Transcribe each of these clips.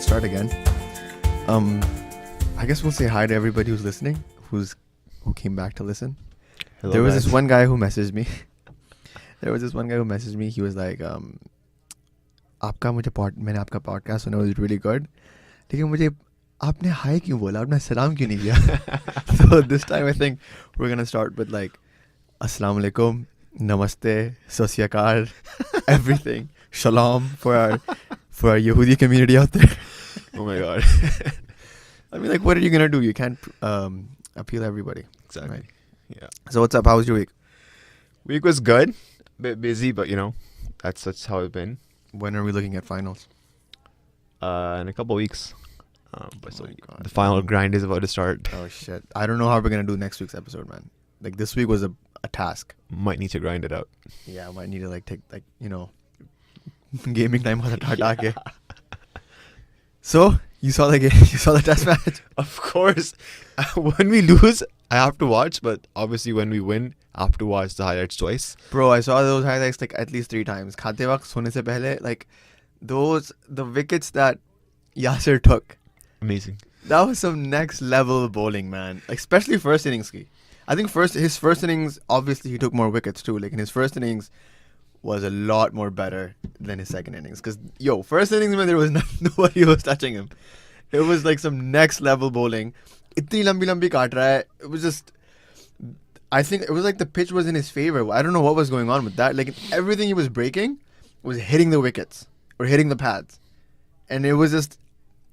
start again. I guess we'll say hi to everybody who's listening, who came back to listen. Hello, there was guys. this one guy who messaged me. He was like, मैंने आपका podcast सुना, it was really good. लेकिन मुझे आपने hi क्यों बोला? आपने सलाम क्यों नहीं किया? So this time I think we're gonna start with like Assalamu alaikum, Namaste, Sasyakal, everything. Shalom for our Yehudi community out there. Oh my god. I mean, like, what are you gonna do? You can't appeal to everybody. Exactly. Right. Yeah. So what's up? How was your week? Week was good. Bit busy, but that's how it's been. When are we looking at finals? In a couple of weeks. But so my God. the final grind is about to start. Oh shit! I don't know how we're gonna do next week's episode, man. Like this week was a task. Might need to grind it out. Yeah, I might need to like take gaming time hata. So you saw the game? You saw the test match? Of course. When we lose, I have to watch. But obviously, when we win, I have to watch the highlights twice. Bro, I saw those highlights like at least 3 times. Khate waqt sone se pehle, like the wickets that Yasir took. Amazing. That was some next level bowling, man. Like, especially first innings ki. I think his first innings, obviously he took more wickets too. Like in his first innings was a lot more better than his second innings. Because first innings when there was nobody was touching him. It was like some next level bowling. Itni lambi kaat raha hai. It was just, I think it was like the pitch was in his favor. I don't know what was going on with that. Like everything he was breaking was hitting the wickets or hitting the pads. And it was just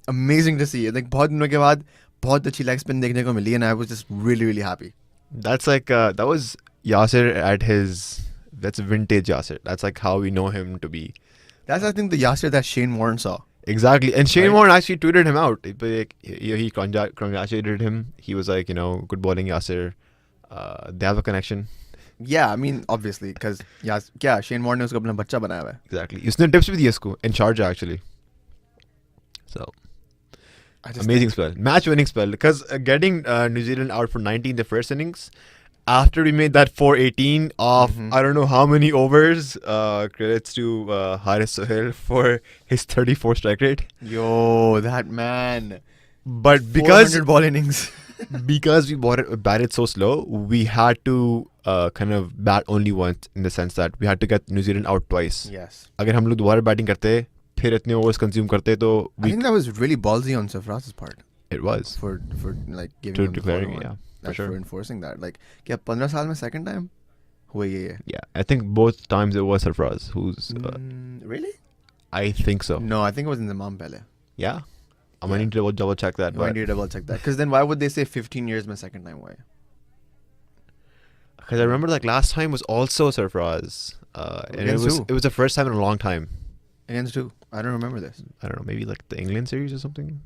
amazing to see. Like बहुत दिनों के बाद बहुत अच्छी leg spin देखने को मिली, and I was just really, really happy. That's like that was Yasir at his. That's vintage Yasir. That's like how we know him to be. That's, I think, the Yasir that Shane Warne saw. Exactly. And Shane Right. Warne actually tweeted him out. He congratulated him. He was like, good bowling Yasir. They have a connection. Yeah, I mean, obviously, because Shane Warne ने उसको अपना बच्चा बनाया हुआ है. Exactly. उसने tips भी दिए इसको in charge actually. So amazing spell, match winning spell. Because getting New Zealand out for 90 in the first innings, after we made that 418 off I don't know how many overs, credits to Haris Sohail for his 34 strike rate. Yo, that man. But because 400 ball innings. because we batted so slow, we had to kind of bat only once, in the sense that we had to get New Zealand out twice. Yes. अगर हम लोग दोबारा batting करते, फिर इतने overs consume करते, तो I think that was really ballsy on Safraz's part. it was For like giving to him the declaring follow it, on. yeah, for Like, sure. for enforcing that. Like, क्या 15 साल में second time हुआ ये? Yeah, I think both times it was Sarfraz who's Really? I think so. No, I think it was in the Imam pehle. Yeah, I might Yeah. need to double check that. I need to double check that. Because then why would they say 15 years my second time way? Because I remember like last time was also Sarfraz, and Against who? it was the first time in a long time. Against who? I don't remember this. I don't know, maybe like the England series or something.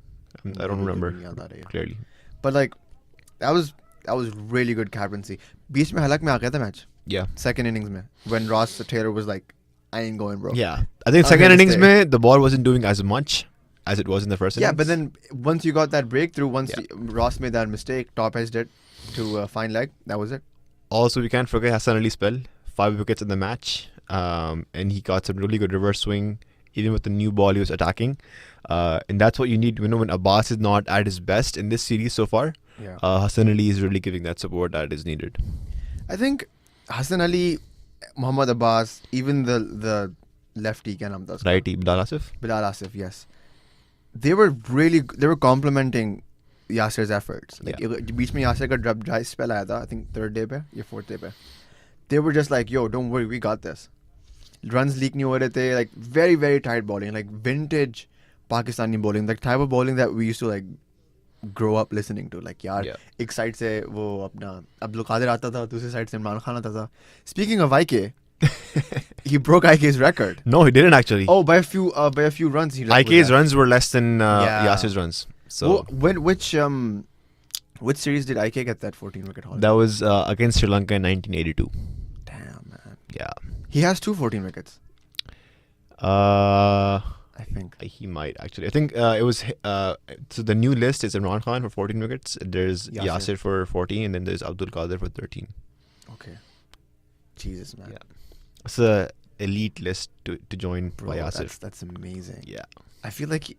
I don't remember clearly. But like, that was really good captaincy. बीच में हलक में आ गया था match. Yeah. Second innings में, when Ross Taylor was like, I ain't going, bro. Yeah, I think I'm second gonna innings stay. mein, the ball wasn't doing as much as it was in the first innings. Yeah, but then once you got that breakthrough, Ross made that mistake, top edged it to fine leg. That was it. Also, we can't forget Hassan Ali's spell. 5 wickets in the match. And he got some really good reverse swing. Even with the new ball he was attacking. And that's what you need when Abbas is not at his best in this series so far. Yeah. Hassan Ali is really giving that support that is needed. I think Hassan Ali, Muhammad Abbas, even the lefty, क्या नाम था उसका? Righty, Bilal Asif. Bilal Asif, yes. They were complimenting Yasir's efforts. Like, बीच में Yasir का dry spell आया था, I think 3rd day पे या 4th day पे. They were just like, yo, don't worry, we got this. Runs leak नहीं हो रहे थे, like very, very tight bowling, like vintage Pakistani bowling, like type of bowling that we used to like grow up listening to. Like यार, एक side से वो अपना अब्दुल कादिर आता था, दूसरी side से इमरान खान आता था. Speaking of IK, he broke IK's record. No, he didn't actually. Oh, by a few runs. IK's runs were less than Yasir's runs. So which series did IK get that 14 wicket haul? that was against Sri Lanka in 1982. Damn, man. Yeah. He has 2 14 wickets. I think he might actually. I think it was so the new list is Imran Khan for 14 wickets. There's Yasir for 14, and then there's Abdul Qadir for 13. Okay. Jesus, man. Yeah. It's a elite list to join Bro, by Yasir. that's amazing. Yeah. I feel like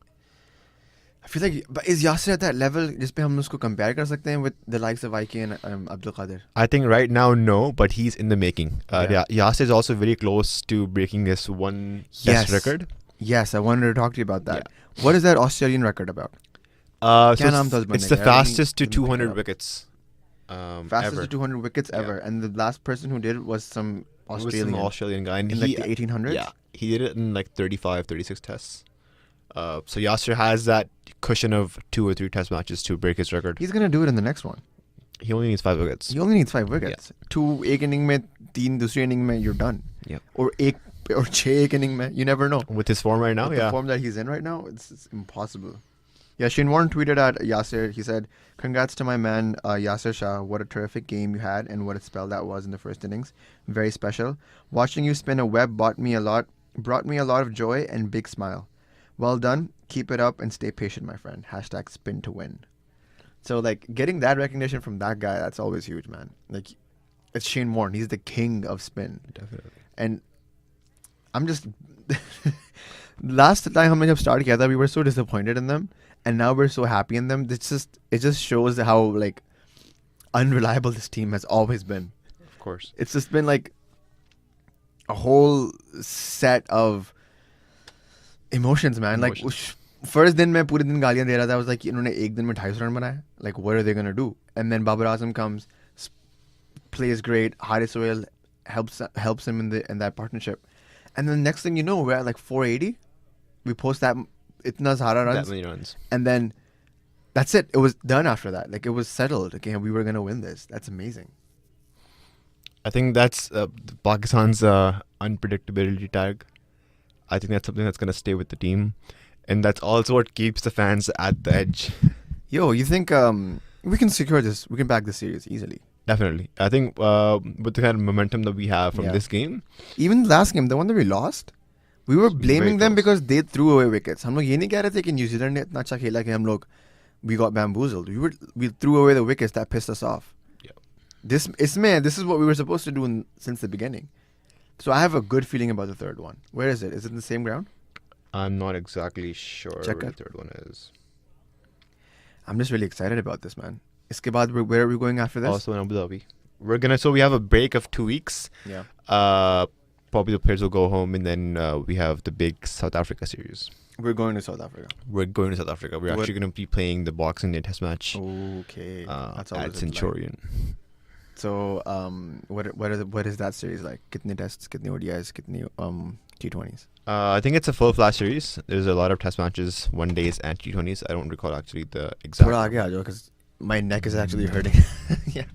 I feel like, but is Yasir at that level? जिस पे हम उसको compare कर सकते हैं with the likes of IK and Abdul Qadir? I think right now, no, but he's in the making. Yeah. Yasir is also very close to breaking this one Yes. test record. Yes, I wanted to talk to you about that. What is that Australian record about? So क्या नाम था उस it's बंदे the का? fastest to Let me look it 200 up. wickets. Fastest Ever. to 200 wickets ever, and the last person who did it was some It was Australian some Australian guy. And in like the 1800s. Yeah, he did it in like 35, 36 tests. So Yasir has that cushion of 2 or 3 test matches to break his record. He's gonna do it in the next one. He only needs 5 wickets. He only needs 5 wickets. 2 एक inning में, 3 दूसरी inning में, you're done. Yeah. Or 6 एक inning में, you never know. With his form right now, With the form that he's in right now, it's impossible. Yeah, Shane Warne tweeted at Yasir. He said, "Congrats to my man Yasir Shah. What a terrific game you had, and what a spell that was in the first innings. Very special. Watching you spin a web brought me a lot of joy and big smile. Well done. Keep it up and stay patient, my friend. Hashtag spin to win." So like getting that recognition from that guy, that's always huge, man. Like it's Shane Warne. He's the king of spin. Definitely. And I'm just last time हमने जब start किया था, we were so disappointed in them, and now we're so happy in them. It just shows how like unreliable this team has always been. Of course. It's just been like a whole set of emotions, man. Like first दिन मैं पूरे दिन गालियाँ दे रहा था. I was like, इन्होंने एक दिन में 250 रन बनाए. Like what are they gonna do? And then Babar Azam comes, plays great. Haris Sohail helps him in that partnership. And then next thing you know, we're at like 480. We post that itna sara runs. That many runs. And then that's it. It was done after that. Like it was settled. Okay, we were gonna win this. That's amazing. I think that's Pakistan's unpredictability tag. I think that's something that's going to stay with the team. And that's also what keeps the fans at the edge. Yo, you think we can secure this? We can back this series easily. Definitely. I think with the kind of momentum that we have from this game. Even the last game, the one that we lost, we were blaming them because they threw away wickets. हम लोग ये नहीं कह रहे थे कि New Zealand ने इतना अच्छा खेला कि हम लोग we got bamboozled. We threw away the wickets that pissed us off. This is what we were supposed to do since the beginning. So I have a good feeling about the third one. Where is it? Is it in the same ground? I'm not exactly sure where the third one is. I'm just really excited about this, man. Iske baad, where are we going after this? Also in Abu Dhabi. So we have a break of 2 weeks. Yeah. Probably the players will go home, and then we have the big South Africa series. We're going to South Africa. We're actually going to be playing the Boxing Day Test match. Okay. That's at Centurion. Like. So, what is that series like? Kitne tests, kitne ODIs, kitne T20s? I think it's a full flash series. There's a lot of test matches, one days and T20s. I don't recall actually the exact. Thoda aage aa jao, because my neck is actually hurting. Yeah.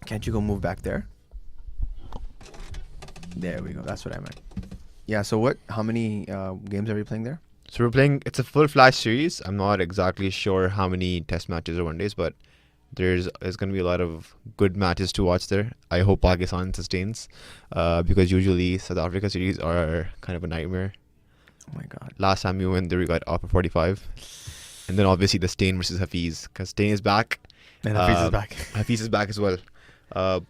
Can't you go move back there? There we go. That's what I meant. Yeah. So how many games are we playing there? So we're playing. It's a full flash series. I'm not exactly sure how many test matches or one days, but there's going to be a lot of good matches to watch there. I hope Pakistan sustains, because usually South Africa series are kind of a nightmare. Oh my God! Last time we went there, we got off at 45, and then obviously the Stain versus Hafiz, because Stain is back. And Hafiz is back. Hafiz is back as well.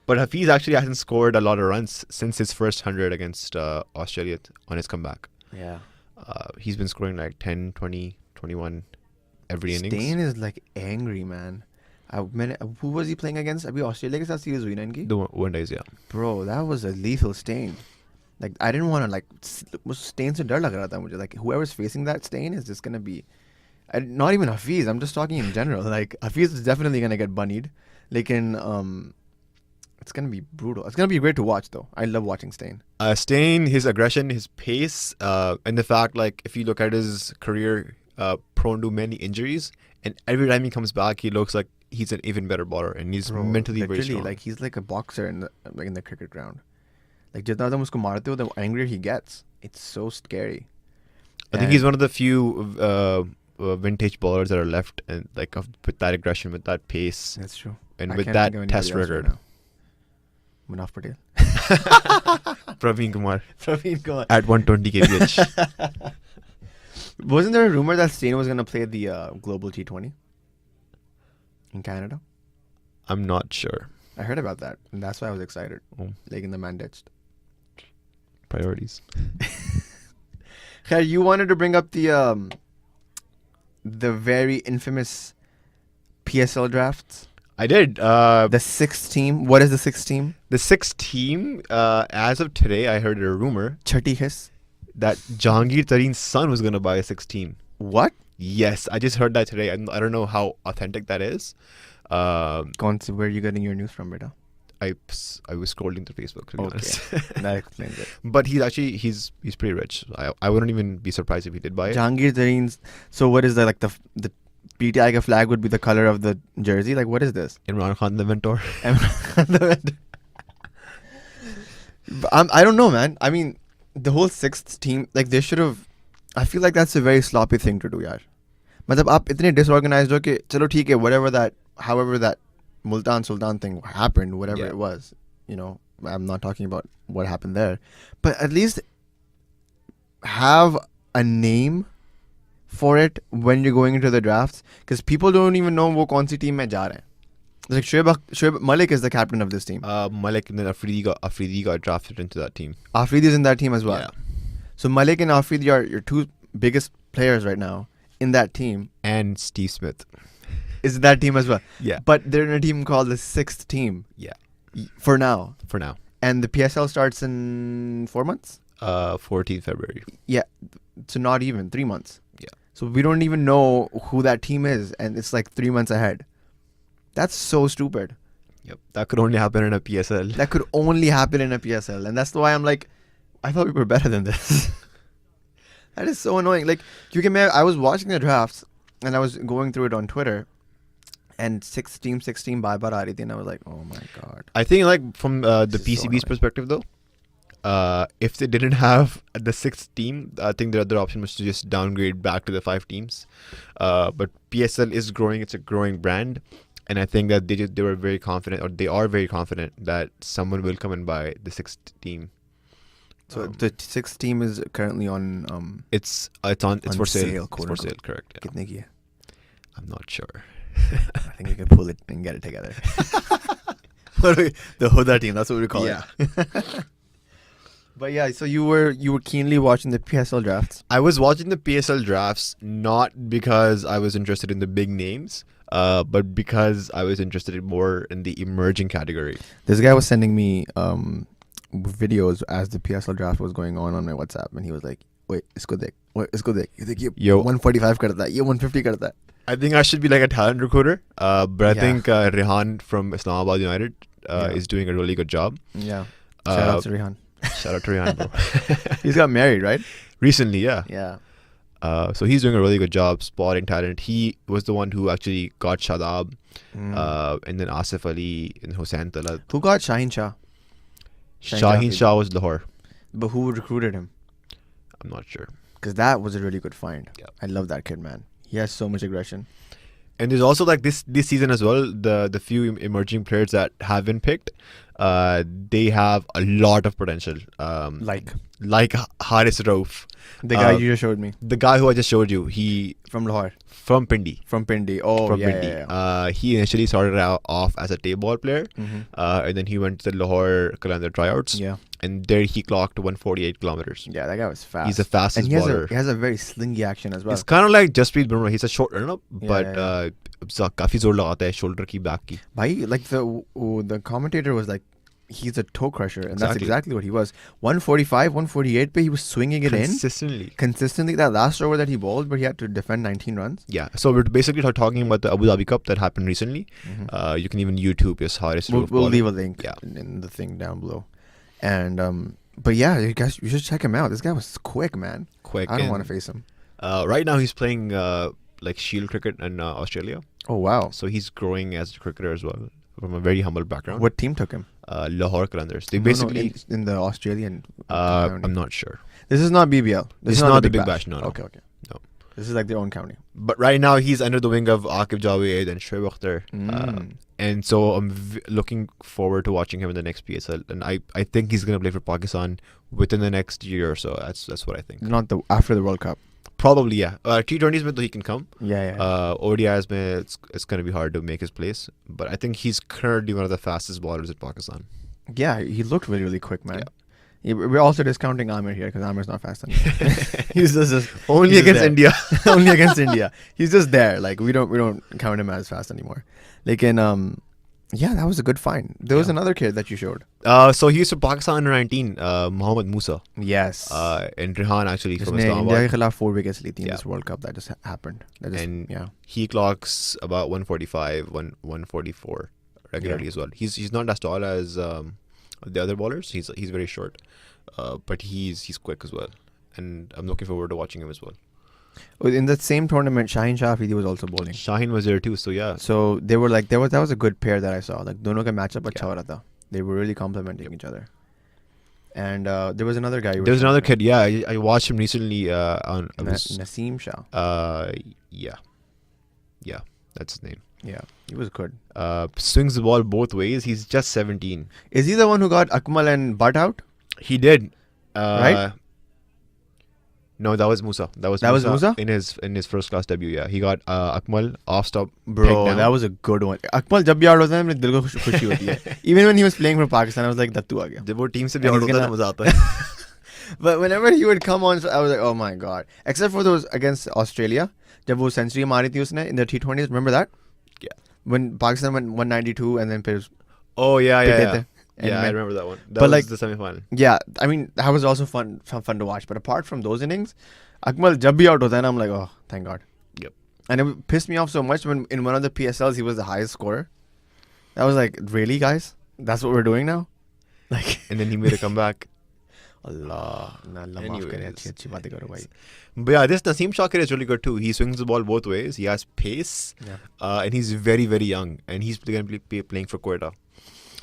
But Hafiz actually hasn't scored a lot of runs since his first 100 against Australia on his comeback. Yeah. He's been scoring like 10, 20, 21 every innings. Stain is like angry, man. Who was he playing against? Abhi Australia ke saath series hui na inki? The one days, yeah. Bro, that was a lethal Stain. Like I didn't want to like Stain se dar lag raha tha mujhe. Like whoever's facing that Stain is just gonna be, not even Hafiz. I'm just talking in general. Like Hafiz is definitely gonna get bunnied. Lekin it's gonna be brutal. It's gonna be great to watch though. I love watching Stain. Stain, his aggression, his pace, and the fact like if you look at his career, prone to many injuries, and every time he comes back, he looks like he's an even better bowler, and he's mentally very strong. Like he's like a boxer in the cricket ground. Like jitna tum usko marte ho, the angrier he gets. It's so scary. I think he's one of the few vintage bowlers that are left, and like with that aggression, with that pace. That's true. And with that test record. Munaf Patel. Praveen Kumar. Praveen Kumar. At 120 kph. Wasn't there a rumor that Stain was going to play the Global T20 in Canada? I'm not sure. I heard about that, and that's why I was excited. Like in the man ditched. Priorities. Khair, you wanted to bring up the very infamous PSL drafts. I did. The sixth team. What is the sixth team? The sixth team, as of today, I heard a rumor Chatti Hiss. that Jahangir Tareen's son was going to buy a sixth team. What? Yes, I just heard that today. I don't know how authentic that is. Where are you getting your news from, beta? I was scrolling through Facebook, to be honest. That explains it. But he's pretty rich. I wouldn't even be surprised if he did buy it. Jahangir Tareen's. So what is that, like the PTI ka flag would be the color of the jersey? Like, what is this? Imran Khan the mentor. I don't know, man. I mean, the whole sixth team, like they should have. I feel like that's a very sloppy thing to do, yaar. मतलब आप इतने disorganized हो कि चलो ठीक है, however that Multan Sultan thing happened, whatever it was, I'm not talking about what happened there, but at least have a name for it when you're going into the drafts, because people don't even know wo kaun si team mein ja rahe hain. Like Shoaib Malik is the captain of this team. Malik and then Afridi got drafted into that team. Afridi is in that team as well. Yeah. So Malik and Afridi are your two biggest players right now in that team. And Steve Smith is in that team as well. Yeah. But they're in a team called the sixth team. Yeah. For now. And the PSL starts in 4 months? 14th February. Yeah. So not even 3 months. Yeah. So we don't even know who that team is, and it's like 3 months ahead. That's so stupid. Yep. That could only happen in a PSL. That could only happen in a PSL. And that's why I'm like, I thought we were better than this. That is so annoying. Like, I was watching the drafts and I was going through it on Twitter, and 16 bar aa rahi thi, and I was like, oh my god. I think, like, from the PCB's perspective though, if they didn't have the sixth team, I think the other option was to just downgrade back to the 5 teams. But PSL is growing; it's a growing brand, and I think that they were very confident, or they are very confident that someone will come and buy the sixth team. So the sixth team is currently on. It's for sale. It's for sale, correct? Yeah. Kitne ki hai? I'm not sure. I think you can pull it and get it together. The Huda team, that's what we call it. But yeah, so you were keenly watching the PSL drafts. I was watching the PSL drafts not because I was interested in the big names, but because I was interested more in the emerging category. This guy was sending me videos as the PSL draft was going on my WhatsApp, and he was like, wait, isko dekh. You think ye 145 karta hai, ye 150 karta hai. I think I should be like a talent recruiter, but I think Rehan from Islamabad United is doing a really good job. Yeah. Shout out to Rehan. Shout out to Rehan, bro. He's got married, right? Recently, yeah. Yeah. So he's doing a really good job spotting talent. He was the one who actually got Shadab, and then Asif Ali and Hussain Talat. Who got Shaheen Shah? Shaheen Shah was Lahore. But who recruited him? I'm not sure. Because that was a really good find. Yeah. I love that kid, man. He has so much aggression. And there's also, like, this season as well, the few emerging players that have been picked, they have a lot of potential. Like Haris Rauf. The guy you just showed me. The guy who I just showed you. He from Lahore. From Pindi. Oh, from yeah, Pindi. yeah. He initially started out off as a table ball player, and then he went to the Lahore Qalandar tryouts. Yeah. And there he clocked 148 kilometers. Yeah, that guy was fast. He's the fastest baller. He has a very slingy action as well. It's kind of like Jasprit Bumrah. He's a short runner, but काफी जोर लगाता है shoulder की back की. Bhai, like the commentator was like, he's a toe crusher, and that's exactly what he was. 145, 148, but he was swinging it consistently. That last over that he bowled, but he had to defend 19 runs. Yeah, so we're basically talking about the Abu Dhabi Cup that happened recently. You can even YouTube his Haris Rauf. We'll leave a link in the thing down below. And but yeah, you guys, you should check him out. This guy was quick, man. I don't want to face him. Right now he's playing like Shield cricket in Australia. Oh wow! So he's growing as a cricketer as well, from a very humble background. What team took him? Lahore Qalandars. They basically in the Australian. I'm not sure. This is not BBL. This is not the Big Bash. No. Okay. No. This is like their own county. But right now he's under the wing of Aqib Javed and Shoaib Akhtar. And so I'm looking forward to watching him in the next PSL. And I think he's going to play for Pakistan within the next year or so. That's what I think. Not after the World Cup. Probably, yeah. T20s mein he can come. Yeah. ODIs mein it's going to be hard to make his place. But I think he's currently one of the fastest bowlers at Pakistan. Yeah, he looked really, really quick, man. We're also discounting Amir here because Amir's not fast enough. He's just Only he's against there. India. Only against India. He's just there. Like we don't count him as fast anymore. Like yeah, that was a good find. There was another kid that you showed. So he's from Pakistan under 19, Mohammad Musa. Yes. And Rehan actually from India Islamabad. ke khilaf 4 wickets li thi in Yeah. this World Cup that just happened. That just, And yeah. he clocks about 145, 144 regularly as well. He's not as tall as the other bowlers. He's very short, but he's quick as well. And I'm looking forward to watching him as well. In that same tournament, Shaheen Shah Afridi was also bowling. Shaheen was there too, so yeah. So they were like, that was a good pair that I saw. Like, dono ka matchup acha Yeah. ho raha tha. They were really complementing each other. And there was another guy. There's another kid. Yeah, I watched him recently on. Naseem Shah. Yeah, that's his name. Yeah, he was good. Swings the ball both ways. He's just 17. Is he the one who got Akmal and Butt out? He did. Right? No, that was Musa. That was Musa? in his first class debut. Yeah, he got Akmal off stop. Bro, that was a good one. Akmal jab bhi out hota hai, mere dil ko khushi hoti hai. Even when he was playing for Pakistan, I was like, Dattu aa gaya. जब वो team से भी And out he's होता है gonna- मजा आता है. But whenever he would come on, I was like, oh my god. Except for those against Australia, जब वो century मारी थी उसने in the T20s, remember that? Yeah. When Pakistan went 192 and then फिर Oh yeah. pick it there. And Yeah, I went- remember that one. That But was like- the semi-final. Yeah, I mean that was also fun to watch. But apart from those innings, Akmal jab bhi out hota hai na, I'm like, oh, thank God. Yep. And it pissed me off so much when in one of the PSLs he was the highest scorer. I was like, really, guys? That's what we're doing now? Like, And then he made a comeback. Allah maaf kare, Anyways. अच्छी बातें करो भाई. But yeah, this Naseem Shah kid is really good too. He swings the ball both ways. He has pace. Yeah. And he's very, very young. And he's going to be playing for Quetta.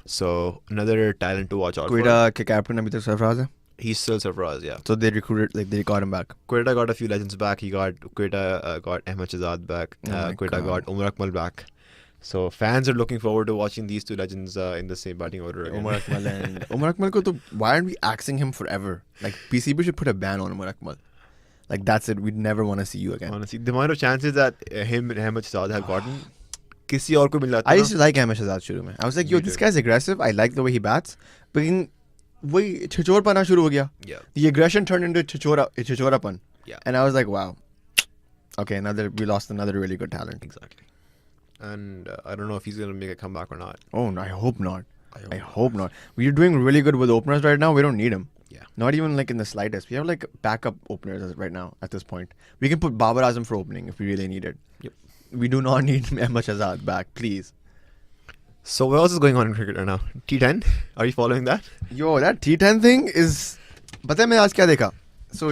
So another talent to watch out for. Quetta के captain अभी तक सरफराज है. He's still Sarfaraz, yeah. So they recruited, like they got him back. Quetta got a few legends back. Quetta got Ahmed Shahzad back. Oh my Quetta God. got Umar Akmal back. So fans are looking forward to watching these two legends in the same batting order again. Umar Akmal ko to, why aren't we axing him forever? Like PCB should put a ban on Umar Akmal. Like that's it. We'd never want to see you again. Honestly, the amount of chances that him and Ahmed Shahzad have gotten, किसी और को मिल जाता I ना? used to like Ahmed Shahzad shuru mein. I was like, yo, Me this too. guy's aggressive. I like the way he bats. But वही छिछोरपना शुरू हो गया. Yeah. The aggression turned into छिछोरापन. Yeah. And I was like, wow. Okay, we lost another really good talent. Exactly. And I don't know if he's going to make a comeback or not. Oh, no, I hope not. I hope not. We're doing really good with openers right now. We don't need him. Yeah. Not even like in the slightest. We have like backup openers right now at this point. We can put Babar Azam for opening if we really need it. Yep. We do not need Ahmed Shahzad back, please. So what else is going on in cricket right now? T10? Are you following that? Yo, that T10 thing is... पता है मैं आज क्या देखा? So,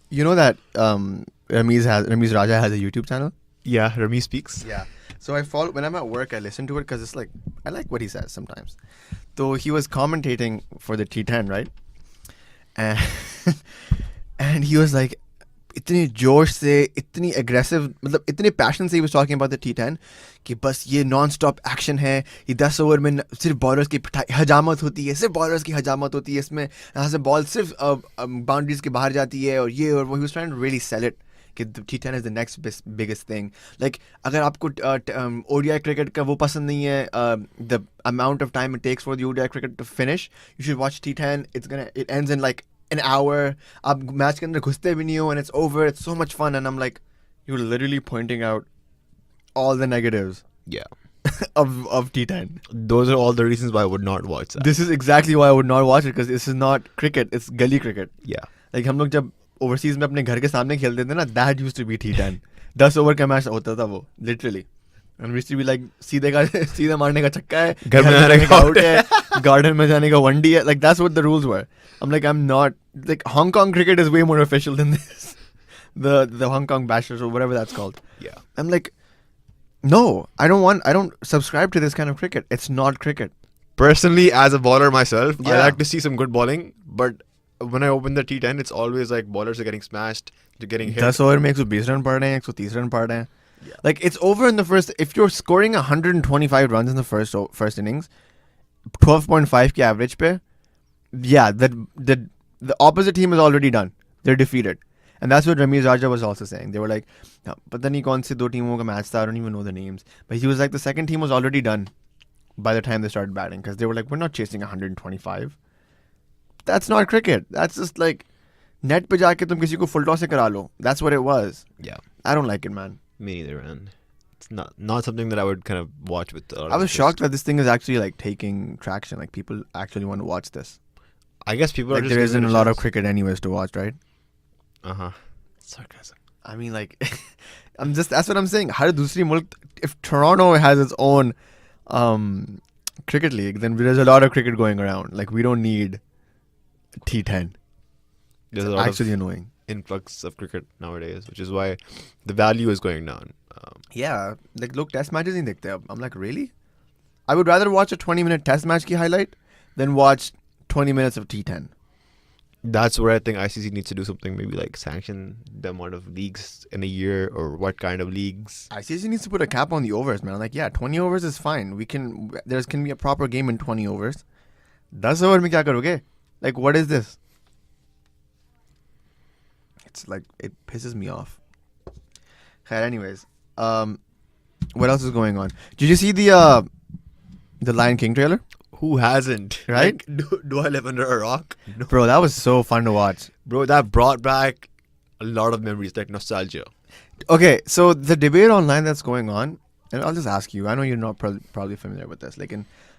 you know that Ramiz Raja has a YouTube channel? Yeah, Rami speaks. Yeah. So I follow, when I'm at work, I listen to it because it's like, I like what he says sometimes. So he was commentating for the T10, right? And, and he was like, इतने जोश से, इतनी aggressive, मतलब इतने passion से he was talking about the T10 कि बस ये non-stop action है, ये 10 ओवर में सिर्फ bowlers की हजामत होती है, सिर्फ bowlers की हजामत होती है इसमें, यहाँ से ball सिर्फ boundaries के बाहर जाती है और ये और वो. He was trying to really sell it कि the T10 is the next biggest thing. Like अगर आपको ODI cricket का वो पसंद नहीं है, the amount of time it takes for the ODI cricket to finish, you should watch T10. It ends in like an hour. आप match के अंदर घुसते भी नहीं हो and it's over. It's so much fun. And I'm like, you're literally pointing out all the negatives Yeah. of T10. Those are all the reasons why I would not watch that. This is exactly why I would not watch it because this is not cricket. It's gully cricket. Yeah. Like हम लोग जब overseas में अपने घर के सामने खेलते थे ना, that used to be T10. 10 over का मैच होता था वो, literally. And we used to be like, सीधे मारने का छक्का है, घर में जाने का out है, garden में जाने का वनडी है. Like that's what the rules were. I'm like, I'm not, like Hong Kong cricket is way more official than this. The Hong Kong Bashers or whatever that's called. Yeah. I'm like, no, I don't subscribe to this kind of cricket. It's not cricket. Personally, as a bowler myself, I Yeah. like to see some good bowling, but when I open the T10, it's always like bowlers are getting smashed, they're getting hit. 10 over में 120 run पड़ रहे हैं, 130 run पड़ रहे हैं. Like it's over in the first. If you're scoring 125 runs in the first innings, 12.5 की average पे, yeah, the opposite team is already done. They're defeated, and that's what Ramiz Raja was also saying. They were like, पता नहीं कौन से दो टीमों का match था. I don't even know the names, but he was like, the second team was already done by the time they started batting because they were like, we're not chasing 125. That's not cricket. That's just like net pe jaake tum kisi ko full toss se kara lo. That's what it was. Yeah. I don't like it, man. Me neither, man. It's not something that I would kind of watch with. I was shocked that this thing is actually like taking traction. Like people actually want to watch this. I guess people are Like just there isn't a lot of chance. cricket anyways to watch, right? Sarcasm. I mean, like, that's what I'm saying. Har dusri mulk, if Toronto has its own cricket league, then there's a lot of cricket going around. Like, we don't need T10. There's It's a lot actually of annoying. influx of cricket nowadays, which is why the value is going down. Yeah, like, look, test matches nahi dekhte ab. I'm like, really? I would rather watch a 20-minute test match ki highlight than watch 20 minutes of T10. That's where I think ICC needs to do something, maybe like sanction the amount of leagues in a year or what kind of leagues. ICC needs to put a cap on the overs, man. Like, yeah, 20 overs is fine. There can be a proper game in 20 overs. 10 over mein kya karoge? Like, what is this? It's like, it pisses me off. Khair, anyways, what else is going on? Did you see the Lion King trailer? Who hasn't? Right? Like, do I live under a rock? No. Bro, that was so fun to watch. Bro, that brought back a lot of memories, like nostalgia. Okay, so the debate online that's going on, and I'll just ask you, I know you're not probably familiar with this, like,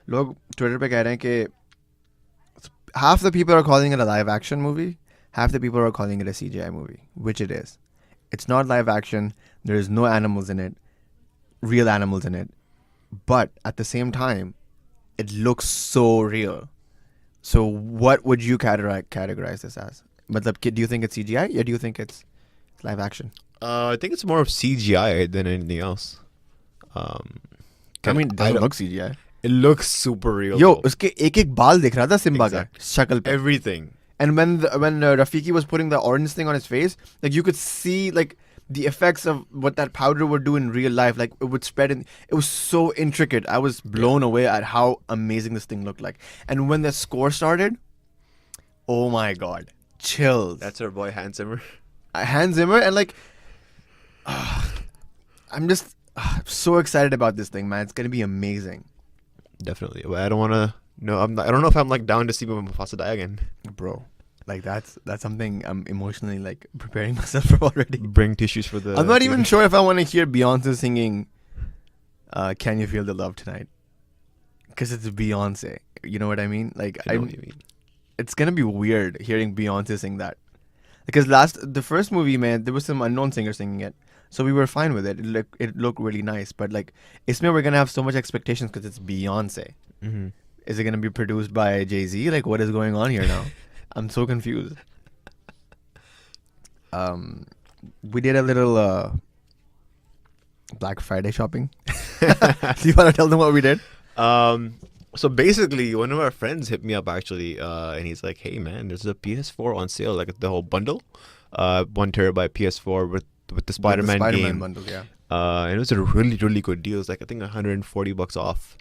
log Twitter pe keh rahe hain ki half the people are calling it a live action movie, half the people are calling it a CGI movie, which it is. It's not live action, there's no animals in it, real animals in it, but at the same time, it looks so real. So what would you categorize this as? Matlab, do you think it's CGI or do you think it's live action? I think it's more of CGI than anything else. I mean, it doesn't look CGI. It looks super real. Yo, though. uske ek baal dikh raha tha Simba ka shakal pe. Everything. And when Rafiki was putting the orange thing on his face, like you could see like the effects of what that powder would do in real life. Like it would spread in. It was so intricate. I was blown away at how amazing this thing looked like. And when the score started, oh my god, chills. That's our boy Hans Zimmer. Hans Zimmer, and like, I'm just so excited about this thing, man. It's gonna be amazing. Definitely. But I don't want to. No, I don't know if I'm like down to see Mufasa die again. Bro, like that's something I'm emotionally like preparing myself for already. Bring tissues for the. I'm not even sure if I want to hear Beyonce singing "Can You Feel the Love Tonight," because it's Beyonce. You know what I mean? Like, I know what you mean. It's gonna be weird hearing Beyonce sing that. Because the first movie, man, there was some unknown singer singing it, so we were fine with it. It looked really nice, but like, isme we're gonna have so much expectations because it's Beyonce. Mm-hmm. Is it gonna be produced by Jay-Z? Like, what is going on here now? I'm so confused. We did a little Black Friday shopping. Do you want to tell them what we did? So basically, one of our friends hit me up actually, and he's like, "Hey man, there's a PS4 on sale, like the whole bundle, 1 terabyte PS4 with the Spider-Man game bundle, yeah. And it was a really really good deal. It's like I think $140 off.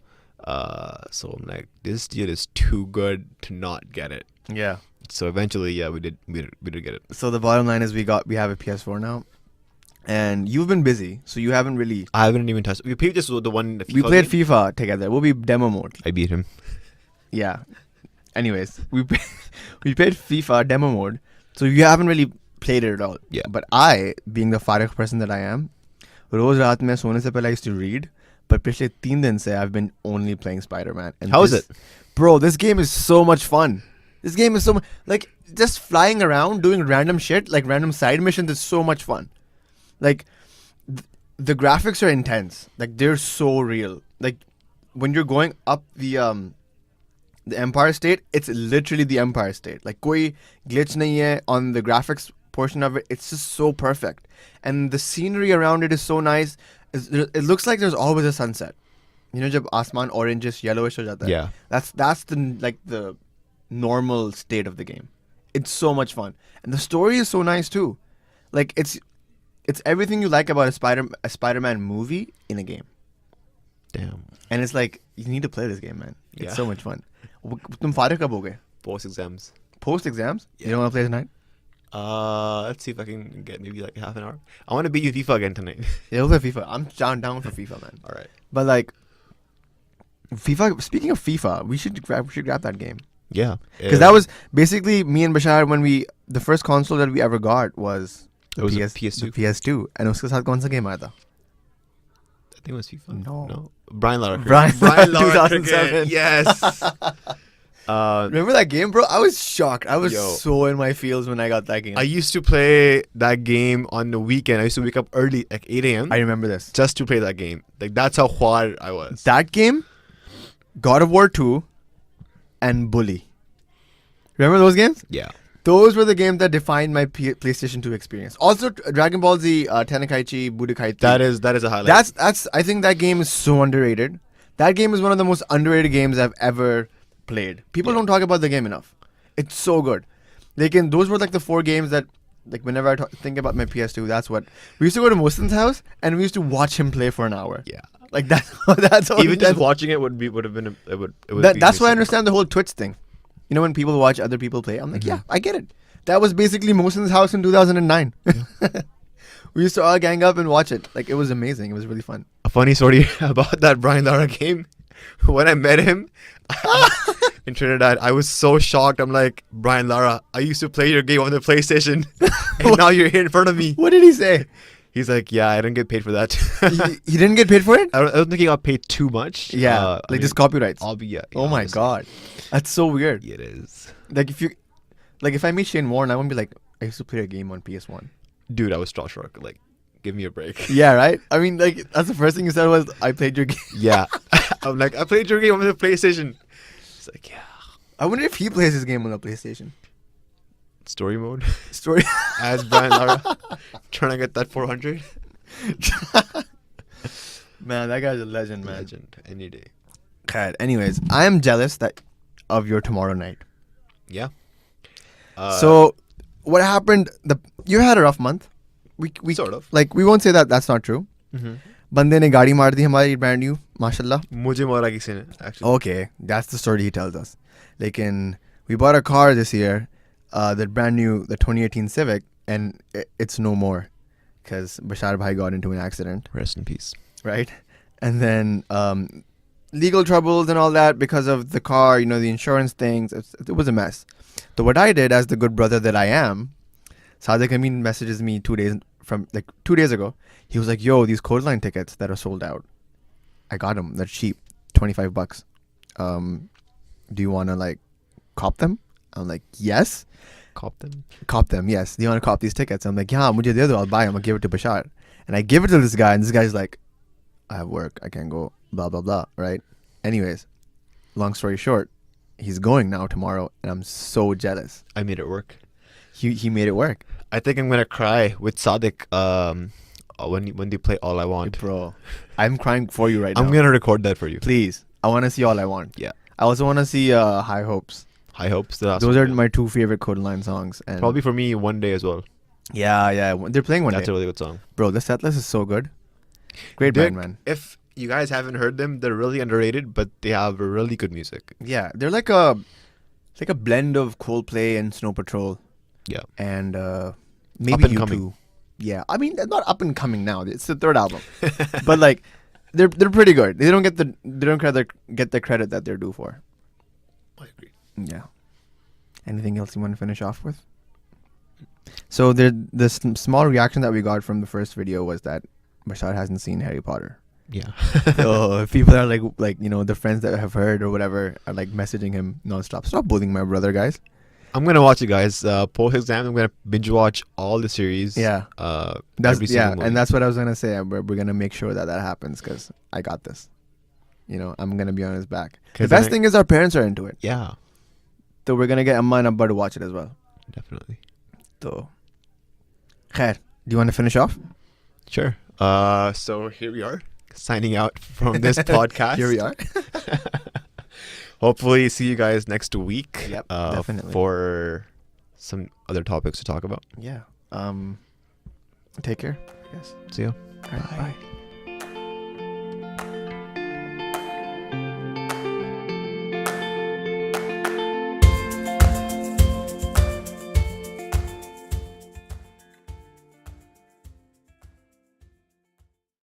So I'm like, this deal is too good to not get it. Yeah. So eventually, yeah, we did get it. So the bottom line is we have a PS4 now, and you've been busy, so you haven't really. I haven't even touched. We played just the one. We played FIFA together. We'll be demo mode. I beat him. Yeah. Anyways, we played FIFA demo mode, so you haven't really played it at all. Yeah. But I, being the Farikh person that I am, रोज रात में सोने से पहले I used to read, but पिछले 3 दिन से I've been only playing Spider-Man. And how is it? Bro, this game is so much fun. This game is so much, like, just flying around, doing random shit, like random side missions is so much fun. Like, the graphics are intense. Like, they're so real. Like, when you're going up the Empire State, it's literally the Empire State. Like, koi glitch nahi hai on the graphics portion of it. It's just so perfect. And the scenery around it is so nice. It looks like there's always a sunset. You know, jab asman orangish, yellowish ho jata hai. Yeah. That's the normal state of the game. It's so much fun. And the story is so nice too. Like, it's everything you like about a Spider-Man movie in a game. Damn. And it's like, you need to play this game, man. It's Yeah. so much fun. Tum farigh kab ho gaye? Post exams. Post exams? Yeah. You don't want to play tonight? Let's see if I can get maybe like half an hour. I want to beat you FIFA again tonight. Yeah, we'll play FIFA. I'm down for FIFA, man. All right. But like, FIFA. Speaking of FIFA, we should grab that game. Yeah. Because that was basically me and Bashar when the first console that we ever got was It was a PS2. PS2. The PS2. And उसके साथ कौन सा game आया था? I think it was FIFA. No. Brian Lara. Brian Lara 2007. Yes. Remember that game, bro? I was shocked. I was Yo. so in my feels when I got that game. I used to play that game on the weekend. I used to wake up early, like 8 a.m. I remember this. just to play that game. Like, that's how hard I was. That game, God of War 2, and Bully. Remember those games? Yeah. Those were the games that defined my PlayStation 2 experience. Also, Dragon Ball Z, Tenkaichi, Budokai 3. That is a highlight. That's. I think that game is so underrated. That game is one of the most underrated games I've ever played. People don't talk about the game enough. It's so good. Those were like the 4 games that, like, whenever I think about my PS2, that's what we used to go to Mohsin's house and we used to watch him play for an hour. Yeah. Like that's how Even just watching it would have been that's why I understand the whole Twitch thing. You know, when people watch other people play, I'm like, yeah, I get it. That was basically Mohsin's house in 2009. Yeah. We used to all gang up and watch it. Like, it was amazing. It was really fun. A funny story about that Brian Lara game. When I met him in Trinidad, I was so shocked. I'm like, Brian Lara, I used to play your game on the PlayStation, and now you're here in front of me. What did he say? He's like, yeah, I didn't get paid for that. He didn't get paid for it? I don't think he got paid too much. Yeah, just copyrights. I'll be, yeah. Oh my God. That's so weird. It is. Like, if I meet Shane Warne, I won't be like, I used to play a game on PS1. Dude, I was starstruck. Like, give me a break. Yeah, right? I mean, like, that's the first thing you said was, I played your game. Yeah. I'm like, I played your game on the PlayStation. It's like, yeah. I wonder if he plays his game on the PlayStation. Story mode. Story. As Brian Lara. Trying to get that 400. Man, that guy's a legend, man. Legend. Any day. God, anyways, I am jealous of your tomorrow night. Yeah. So, what happened? You had a rough month. We sort of. Like, we won't say that that's not true. बंदे ने गाड़ी मार दी हमारी brand new, माशाल्लाह. मुझे मारा किसी ने, actually. Okay, that's the story he tells us. Lekin, we bought a car this year, the brand new, the 2018 Civic, and it's no more because Bashar Bhai got into an accident. Rest in peace. Right? And then legal troubles and all that because of the car, the insurance things. It was a mess. So what I did as the good brother that I am, Sadiq Amin messages me 2 days ago. He was like, yo, these Kodaline tickets that are sold out, I got them. They're cheap, $25. Do you want to like cop them? I'm like, yes. Cop them? Cop them, yes. Do you want to cop these tickets? I'm like, yeah, mujhe de do, I'll buy them. I'll give it to Bashar. And I give it to this guy, and this guy's like, I have work. I can't go, blah, blah, blah, right? Anyways, long story short, he's going now tomorrow, and I'm so jealous. I made it work. He made it work. I think I'm going to cry with Sadiq when they play All I Want. Bro, I'm crying for you right now. I'm going to record that for you. Please. I want to see All I Want. Yeah. I also want to see High Hopes. High Hopes. Those are my 2 favorite Kodaline songs. And probably for me, One Day as well. Yeah. They're playing One Day. That's a really good song. Bro, the setlist is so good. Great band, man. If you guys haven't heard them, they're really underrated, but they have really good music. Yeah, they're like a blend of Coldplay and Snow Patrol. Yeah. And maybe Up and U2. coming. Yeah, I mean they're not up and coming now. It's the 3rd album, but like they're pretty good. They don't get the credit that they're due for. I agree. Yeah. Anything else you want to finish off with? So the small reaction that we got from the first video was that Bashar hasn't seen Harry Potter. Yeah. So if people are like the friends that have heard or whatever are like messaging him nonstop. Stop bullying my brother, guys. I'm gonna watch it, guys. Post exam, I'm gonna binge watch all the series. Yeah. And that's what I was gonna say. We're gonna make sure that happens because I got this. I'm gonna be on his back. The best thing is our parents are into it. Yeah. So we're gonna get Amma and Abba to watch it as well. Definitely. So, Khair, do you want to finish off? Sure. So here we are, signing out from this podcast. Here we are. Hopefully see you guys next week. Yep, definitely. For some other topics to talk about. Yeah. Take care, I guess. See ya. All right, bye.